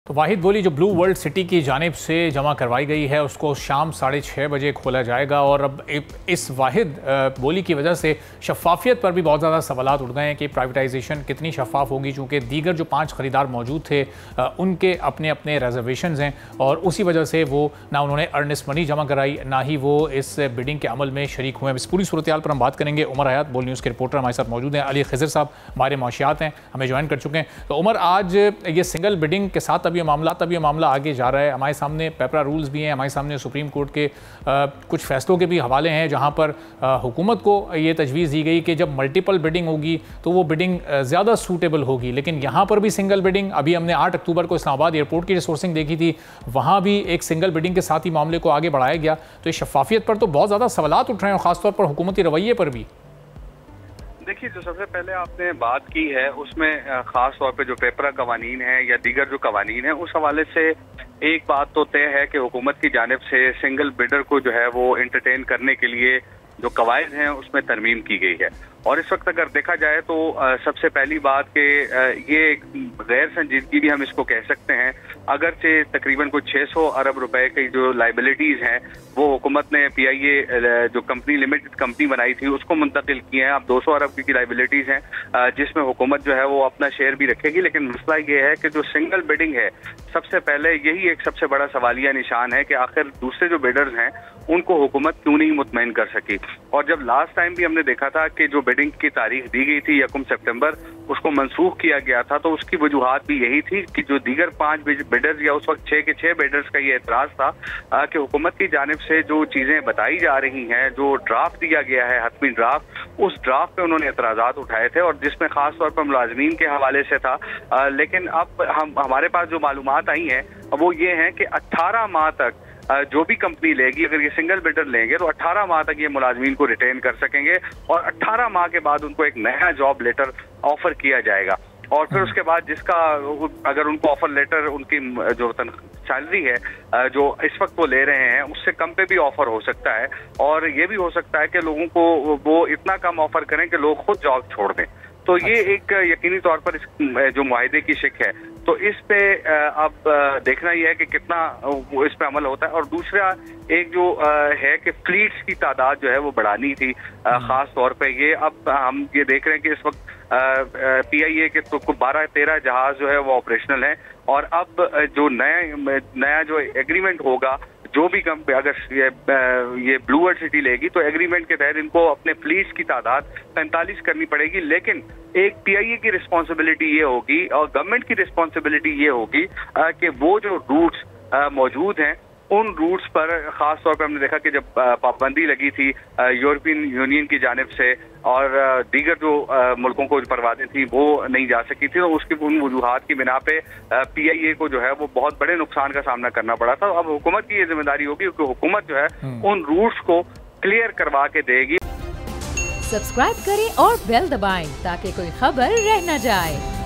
तो वाहिद बोली जो ब्लू वर्ल्ड सिटी की जानिब से जमा करवाई गई है उसको शाम 6:30 बजे खोला जाएगा। और अब इस वाहिद बोली की वजह से शफाफियत पर भी बहुत ज़्यादा सवालात उठ गए हैं कि प्राइवेटाइजेशन कितनी शफाफ होगी, चूँकि दीगर जो 5 ख़रीदार मौजूद थे उनके अपने अपने रिजर्वेशंस हैं और उसी वजह से वो ना उन्होंने अर्नेस्ट मनी जमा कराई ना ही वो इस बिडिंग के अमल में शरीक हुए हैं। इस पूरी सूरत हाल पर हम बात करेंगे। उमर हयात बोल न्यूज़ के रिपोर्टर हमारे साथ मौजूद हैं। अली खिज़र साहब हमारे माशियात हैं, हमें ज्वाइन कर चुके हैं। तो उमर, आज ये सिंगल बिडिंग के साथ अब ये मामला आगे जा रहा है। हमारे सामने पेपरा रूल्स भी हैं, हमारे सामने सुप्रीम कोर्ट के कुछ फैसलों के भी हवाले हैं जहां पर हुकूमत को ये तजवीज़ दी गई कि जब मल्टीपल बिडिंग होगी तो वो बिडिंग ज़्यादा सूटेबल होगी। लेकिन यहाँ पर भी सिंगल बिडिंग, अभी हमने 8 अक्टूबर को इस्लामाबाद एयरपोर्ट की रिसोर्सिंग देखी थी, वहाँ भी एक सिंगल बिडिंग के साथ ही मामले को आगे बढ़ाया गया। तो इस शफाफियत पर तो बहुत ज़्यादा सवालात उठ रहे हैं और ख़ासतौर पर हुकूमती रवैये पर भी। देखिए, जो सबसे पहले आपने बात की है उसमें खास तौर पे जो पेपरा कवानीन है या दीगर जो कवानीन है, उस हवाले से एक बात तो तय है कि हुकूमत की जानिब से सिंगल बिडर को जो है वो एंटरटेन करने के लिए जो कवायद हैं उसमें तरमीम की गई है। और इस वक्त अगर देखा जाए तो सबसे पहली बात कि ये गैर संजीदगी भी हम इसको कह सकते हैं। अगरचे तकरीबन कुछ 600 अरब रुपए की जो लाइबिलिटीज हैं वो हुकूमत ने PIA जो कंपनी लिमिटेड कंपनी बनाई थी उसको मुंतकिल किए हैं। अब 200 अरब की लाइबिलिटीज हैं जिसमें हुकूमत जो है वो अपना शेयर भी रखेगी। लेकिन मसला ये है कि जो सिंगल बिडिंग है, सबसे पहले यही एक सबसे बड़ा सवालिया निशान है कि आखिर दूसरे जो बिडर्स हैं उनको हुकूमत क्यों नहीं मुतमईन कर सकी। और जब लास्ट टाइम भी हमने देखा था कि जो बिडिंग की तारीख दी गई थी 1 सितंबर, उसको मनसूख किया गया था, तो उसकी वजूहात भी यही थी कि जो दीगर 5 बिडर्स या उस वक्त 6 के 6 बिडर्स का ये एतराज था कि हुकूमत की जानिब से जो चीजें बताई जा रही हैं, जो ड्राफ्ट दिया गया है हतमी ड्राफ्ट, उस ड्राफ्ट पे उन्होंने एतराजात उठाए थे और जिसमें खास तौर पर मुलाजमीन के हवाले से था। लेकिन अब हमारे पास जो मालूमात आई हैं वो ये हैं कि 18 माह तक जो भी कंपनी लेगी, अगर ये सिंगल बिडर लेंगे तो 18 माह तक ये मुलाजमीन को रिटेन कर सकेंगे और 18 माह के बाद उनको एक नया जॉब लेटर ऑफर किया जाएगा। और फिर उसके बाद जिसका अगर उनको ऑफर लेटर उनकी जो सैलरी है जो इस वक्त वो ले रहे हैं उससे कम पे भी ऑफर हो सकता है। और ये भी हो सकता है कि लोगों को वो इतना कम ऑफर करें कि लोग खुद जॉब छोड़ दें। तो ये एक यकीनी तौर पर इस जो मुआहदे की शिक है, तो इस पे अब देखना ही है कि कितना इस पे अमल होता है। और दूसरा एक जो है कि फ्लीट्स की तादाद जो है वो बढ़ानी थी खास तौर पे। ये अब हम ये देख रहे हैं कि इस वक्त PIA के तो 12-13 जहाज जो है वो ऑपरेशनल हैं और अब जो नया जो एग्रीमेंट होगा, जो भी कंपनी अगर ये ब्लू वर्ल्ड सिटी लेगी तो एग्रीमेंट के तहत इनको अपने फ्लीट्स की तादाद 45 करनी पड़ेगी। लेकिन एक PIA की रिस्पॉन्सिबिलिटी ये होगी और गवर्नमेंट की रिस्पॉन्सिबिलिटी ये होगी कि वो जो रूट्स मौजूद हैं उन रूट्स पर खास तौर पर हमने देखा कि जब पाबंदी लगी थी यूरोपियन यूनियन की जानिब से और दीगर जो मुल्कों को परवाजें थी वो नहीं जा सकी थी, तो उसकी उन वजूहात की बिना पे PIA को जो है वो बहुत बड़े नुकसान का सामना करना पड़ा था। अब हुकूमत की ये जिम्मेदारी होगी कि हुकूमत जो है उन रूट्स को क्लियर करवा के देगी। सब्सक्राइब करें और बेल दबाएं ताकि कोई खबर रह न जाए।